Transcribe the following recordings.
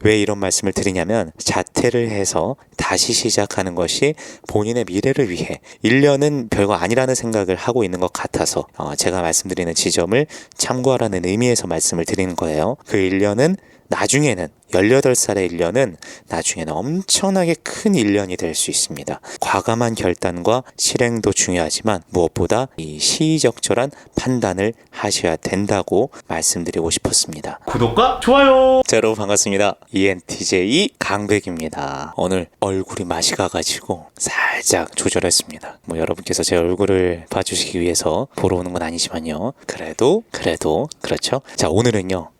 왜 이런 말씀을 드리냐면 자퇴를 해서 다시 시작하는 것이 본인의 미래를 위해 1년은 별거 아니라는 생각을 하고 있는 것 같아서 제가 말씀드리는 지점을 참고하라는 의미에서 말씀을 드리는 거예요. 그 1년은 나중에는 18살의 1년은 나중에는 엄청나게 큰 1년이 될 수 있습니다. 과감한 결단과 실행도 중요하지만 무엇보다 이 시의적절한 판단을 하셔야 된다고 말씀드리고 싶었습니다. 구독과 좋아요. 자, 여러분 반갑습니다. ENTJ 강백입니다. 오늘 얼굴이 맛이 가가지고 살짝 조절했습니다. 여러분께서 제 얼굴을 봐주시기 위해서 보러 오는 건 아니지만요. 그래도 그렇죠. 자, 오늘은요.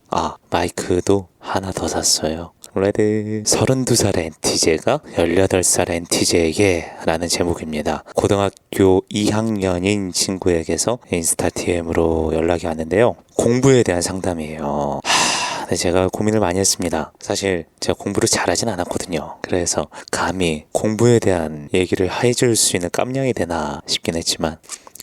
마이크도 하나 더 샀어요. 레드. 32살의 NTJ가 18살의 NTJ에게 라는 제목입니다. 고등학교 2학년인 친구에게서 인스타 DM으로 연락이 왔는데요. 공부에 대한 상담이에요. 제가 고민을 많이 했습니다. 사실 제가 공부를 잘하진 않았거든요. 그래서 감히 공부에 대한 얘기를 해줄 수 있는 깜냥이 되나 싶긴 했지만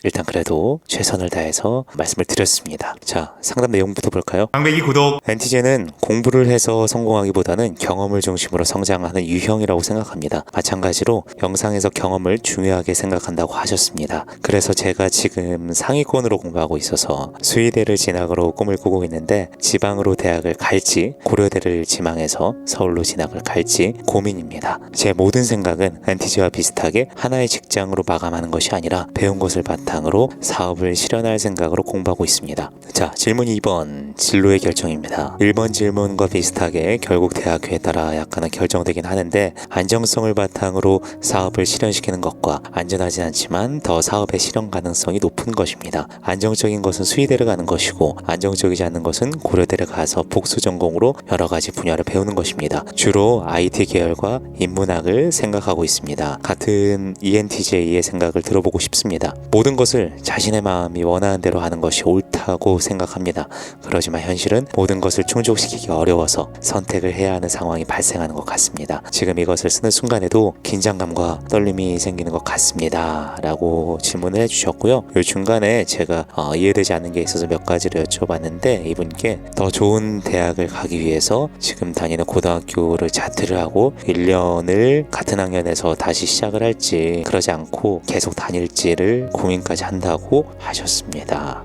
일단 그래도 최선을 다해서 말씀을 드렸습니다. 자, 상담 내용부터 볼까요? 강백이 구독. NTJ는 공부를 해서 성공하기보다는 경험을 중심으로 성장하는 유형이라고 생각합니다. 마찬가지로 영상에서 경험을 중요하게 생각한다고 하셨습니다. 그래서 제가 지금 상위권으로 공부하고 있어서 수의대를 진학으로 꿈을 꾸고 있는데 지방으로 대학을 갈지 고려대를 지망해서 서울로 진학을 갈지 고민입니다. 제 모든 생각은 NTJ와 비슷하게 하나의 직장으로 마감하는 것이 아니라 배운 것을 바탕으로 사업을 실현할 생각으로 공부하고 있습니다. 자, 질문 2번. 진로의 결정입니다. 1번 질문과 비슷하게 결국 대학교에 따라 약간은 결정되긴 하는데 안정성을 바탕으로 사업을 실현시키는 것과 안전하진 않지만 더 사업의 실현 가능성이 높은 것입니다. 안정적인 것은 수의대를 가는 것이고 안정적이지 않는 것은 고려대를 가서 복수 전공으로 여러 가지 분야를 배우는 것입니다. 주로 IT 계열과 인문학을 생각하고 있습니다. 같은 ENTJ의 생각을 들어보고 싶습니다. 모든 것을 자신의 마음이 원하는 대로 하는 것이 옳다고 생각합니다. 그러지만 현실은 모든 것을 충족시키기 어려워서 선택을 해야 하는 상황이 발생하는 것 같습니다. 지금 이것을 쓰는 순간에도 긴장감과 떨림이 생기는 것 같습니다. 라고 질문을 해주셨고요. 이 중간에 제가 이해되지 않는 게 있어서 몇 가지를 여쭤봤는데 이분께 더 좋은 대학을 가기 위해서 지금 다니는 고등학교를 자퇴를 하고 1년을 같은 학년에서 다시 시작을 할지 그러지 않고 계속 다닐지를 고민까지 한다고 하셨습니다.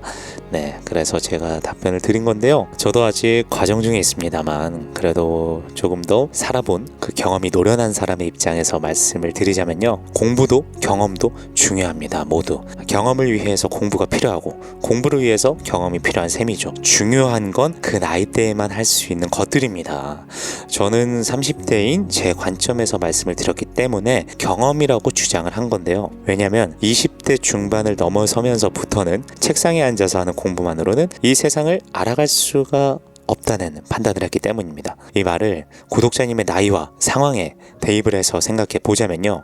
네, 그래서 제가 답변을 드린 건데요. 저도 아직 과정 중에 있습니다만 그래도 조금 더 살아본 그 경험이 노련한 사람의 입장에서 말씀을 드리자면요. 공부도 경험도 중요합니다. 모두. 경험을 위해서 공부가 필요하고 공부를 위해서 경험이 필요한 셈이죠. 중요한 건 그 나이대에만 할 수 있는 것들입니다. 저는 30대인 제 관점에서 말씀을 드렸기 때문에 경험이라고 주장을 한 건데요. 왜냐하면 20대 중반을 넘어서면서부터는 책상에 앉아서 하는 공부만으로는 이 세상을 알아갈 수가 없다는 판단을 했기 때문입니다. 이 말을 구독자님의 나이와 상황에 대입을 해서 생각해 보자면요.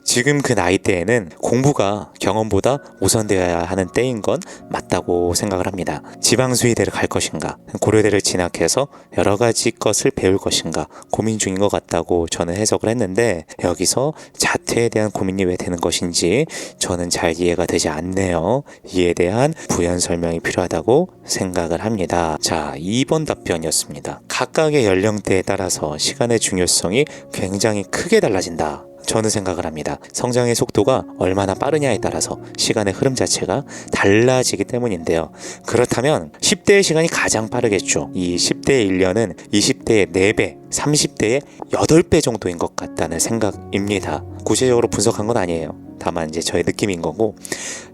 지금 그 나이대에는 공부가 경험보다 우선되어야 하는 때인 건 맞다고 생각을 합니다. 지방수의대를 갈 것인가 고려대를 진학해서 여러 가지 것을 배울 것인가 고민 중인 것 같다고 저는 해석을 했는데 여기서 자퇴에 대한 고민이 왜 되는 것인지 저는 잘 이해가 되지 않네요. 이에 대한 부연 설명이 필요하다고 생각을 합니다. 자, 2번 답변이었습니다. 각각의 연령대에 따라서 시간의 중요성이 굉장히 크게 달라진다. 저는 생각을 합니다. 성장의 속도가 얼마나 빠르냐에 따라서 시간의 흐름 자체가 달라지기 때문인데요. 그렇다면 10대의 시간이 가장 빠르겠죠. 이 10대의 1년은 20대의 4배, 30대의 8배 정도인 것 같다는 생각입니다. 구체적으로 분석한 건 아니에요. 다만 이제 저의 느낌인 거고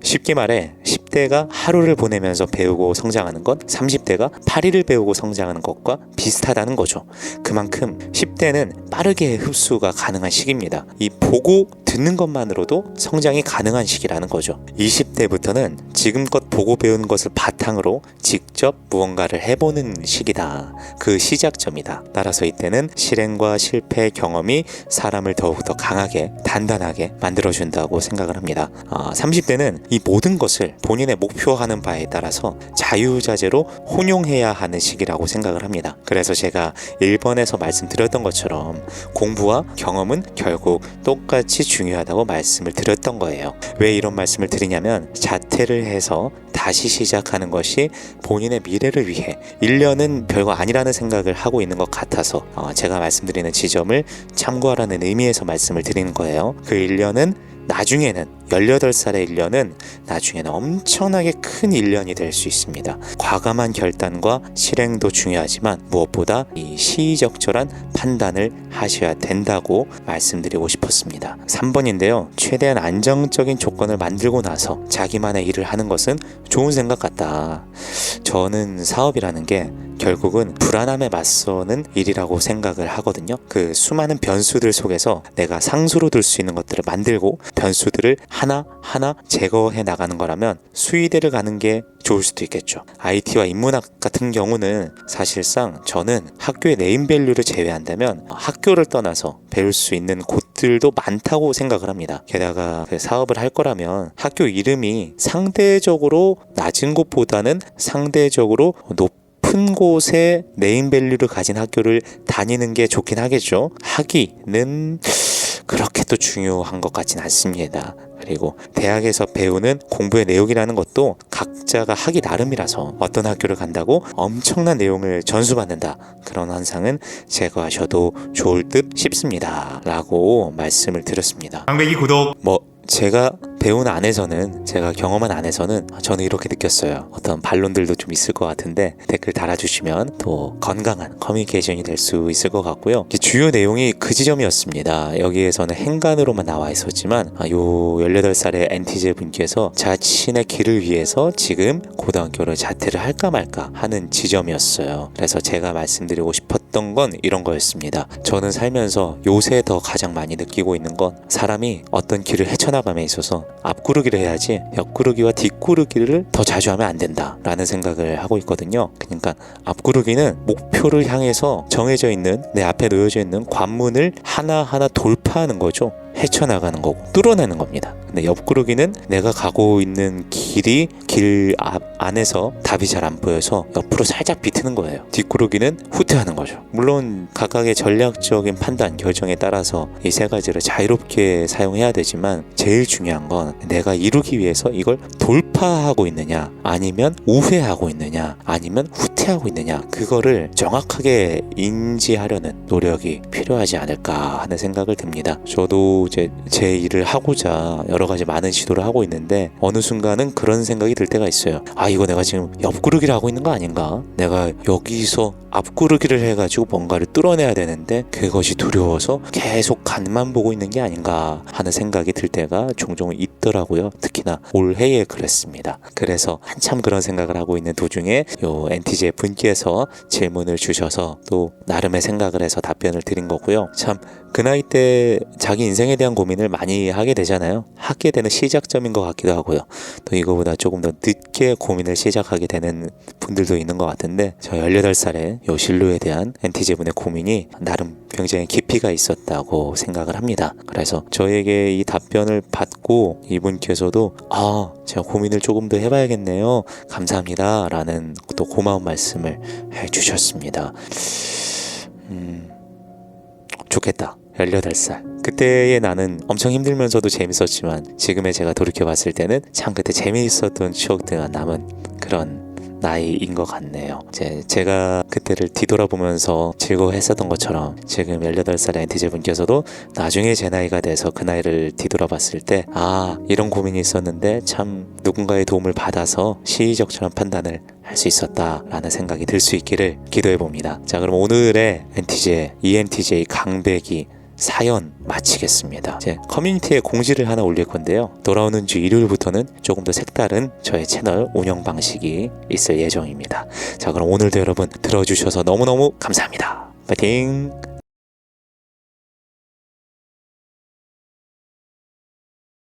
쉽게 말해 10대가 하루를 보내면서 배우고 성장하는 건 30대가 8일을 배우고 성장하는 것과 비슷하다는 거죠. 그만큼 10대는 빠르게 흡수가 가능한 시기입니다. 이 보고 듣는 것만으로도 성장이 가능한 시기라는 거죠. 20대부터는 지금껏 보고 배우는 것을 바탕으로 직접 무언가를 해보는 시기다. 그 시작점이다. 따라서 이때는 실행과 실패 경험이 사람을 더욱더 강하게 단단하게 만들어준다고 생각을 합니다. 30대는 이 모든 것을 본인의 목표하는 바에 따라서 자유자재로 혼용해야 하는 시기라고 생각을 합니다. 그래서 제가 1번에서 말씀드렸던 것처럼 공부와 경험은 결국 똑같이 중요하다고 말씀을 드렸던 거예요. 왜 이런 말씀을 드리냐면 자퇴를 해서 다시 시작하는 것이 본인의 미래를 위해 1년은 별거 아니라는 생각을 하고 있는 것 같아서 제가 말씀드리는 지점을 참고하라는 의미에서 말씀을 드리는 거예요. 그 1년은 나중에는 18살의 1년은 나중에는 엄청나게 큰 1년이 될 수 있습니다. 과감한 결단과 실행도 중요하지만 무엇보다 이 시의적절한 판단을 하셔야 된다고 말씀드리고 싶었습니다. 3번인데요. 최대한 안정적인 조건을 만들고 나서 자기만의 일을 하는 것은 좋은 생각 같다. 저는 사업이라는 게 결국은 불안함에 맞서는 일이라고 생각을 하거든요. 그 수많은 변수들 속에서 내가 상수로 둘 수 있는 것들을 만들고 변수들을 하나하나 제거해 나가는 거라면 수의대를 가는 게 좋을 수도 있겠죠. IT와 인문학 같은 경우는 사실상 저는 학교의 네임밸류를 제외한다면 학교를 떠나서 배울 수 있는 곳들도 많다고 생각을 합니다. 게다가 그 사업을 할 거라면 학교 이름이 상대적으로 낮은 곳보다는 상대적으로 높은 곳에 네임밸류를 가진 학교를 다니는 게 좋긴 하겠죠. 학위는 그렇게 또 중요한 것 같진 않습니다. 그리고 대학에서 배우는 공부의 내용이라는 것도 각자가 하기 나름이라서 어떤 학교를 간다고 엄청난 내용을 전수받는다, 그런 환상은 제거하셔도 좋을 듯 싶습니다 라고 말씀을 드렸습니다. 강백이 구독. 제가 배운 안에서는, 제가 경험한 안에서는 저는 이렇게 느꼈어요. 어떤 반론들도 좀 있을 것 같은데 댓글 달아주시면 또 건강한 커뮤니케이션이 될 수 있을 것 같고요. 주요 내용이 그 지점이었습니다. 여기에서는 행간으로만 나와 있었지만 요 18살의 NTJ 분께서 자신의 길을 위해서 지금 고등학교를 자퇴를 할까 말까 하는 지점이었어요. 그래서 제가 말씀드리고 싶었던 건 이런 거였습니다. 저는 살면서 요새 더 가장 많이 느끼고 있는 건 사람이 어떤 길을 헤쳐나감에 있어서 앞구르기를 해야지 옆구르기와 뒷구르기를 더 자주 하면 안 된다 라는 생각을 하고 있거든요. 그러니까 앞구르기는 목표를 향해서 정해져 있는, 내 앞에 놓여져 있는 관문을 하나하나 돌파하는 거죠. 헤쳐나가는 거고 뚫어내는 겁니다. 근데 옆구르기는 내가 가고 있는 길이 길 안에서 답이 잘 안 보여서 옆으로 살짝 비트는 거예요. 뒷구르기는 후퇴하는 거죠. 물론 각각의 전략적인 판단, 결정에 따라서 이 세 가지를 자유롭게 사용해야 되지만 제일 중요한 건 내가 이루기 위해서 이걸 돌파하고 있느냐, 아니면 우회하고 있느냐, 아니면 후퇴하고 있느냐, 그거를 정확하게 인지하려는 노력이 필요하지 않을까 하는 생각을 듭니다. 저도 이제 제 일을 하고자 여러 가지 많은 시도를 하고 있는데 어느 순간은 그런 생각이 들 때가 있어요. 이거 내가 지금 옆구르기를 하고 있는 거 아닌가? 내가 여기서 앞구르기를 해가지고 뭔가를 뚫어내야 되는데 그것이 두려워서 계속 간만 보고 있는 게 아닌가 하는 생각이 들 때가 종종 있더라고요. 특히나 올해에 그랬습니다. 그래서 한참 그런 생각을 하고 있는 도중에 요 NTJ 분께서 질문을 주셔서 또 나름의 생각을 해서 답변을 드린 거고요. 참 그 나이 때 자기 인생에 대한 고민을 많이 하게 되잖아요. 하게 되는 시작점인 것 같기도 하고요. 또 이거보다 조금 더 늦게 고민을 시작하게 되는 분들도 있는 것 같은데, 저 18살에 요 진로에 대한 NTJ분의 고민이 나름 굉장히 깊이가 있었다고 생각을 합니다. 그래서 저에게 이 답변을 받고 이분께서도 제가 고민을 조금 더 해봐야겠네요, 감사합니다 라는 또 고마운 말씀을 해주셨습니다. 좋겠다. 18살. 그때의 나는 엄청 힘들면서도 재밌었지만 지금의 제가 돌이켜봤을 때는 참 그때 재미있었던 추억들과 남은 그런 나이인 것 같네요. 제가 그때를 뒤돌아보면서 즐거워했었던 것처럼 지금 18살의 NTJ 분께서도 나중에 제 나이가 돼서 그 나이를 뒤돌아봤을 때 이런 고민이 있었는데 참 누군가의 도움을 받아서 시의적절한 판단을 할 수 있었다라는 생각이 들 수 있기를 기도해봅니다. 자, 그럼 오늘의 ENTJ 강백이 사연 마치겠습니다. 제 커뮤니티에 공지를 하나 올릴 건데요. 돌아오는 주 일요일부터는 조금 더 색다른 저의 채널 운영 방식이 있을 예정입니다. 자, 그럼 오늘도 여러분 들어주셔서 너무너무 감사합니다. 파이팅!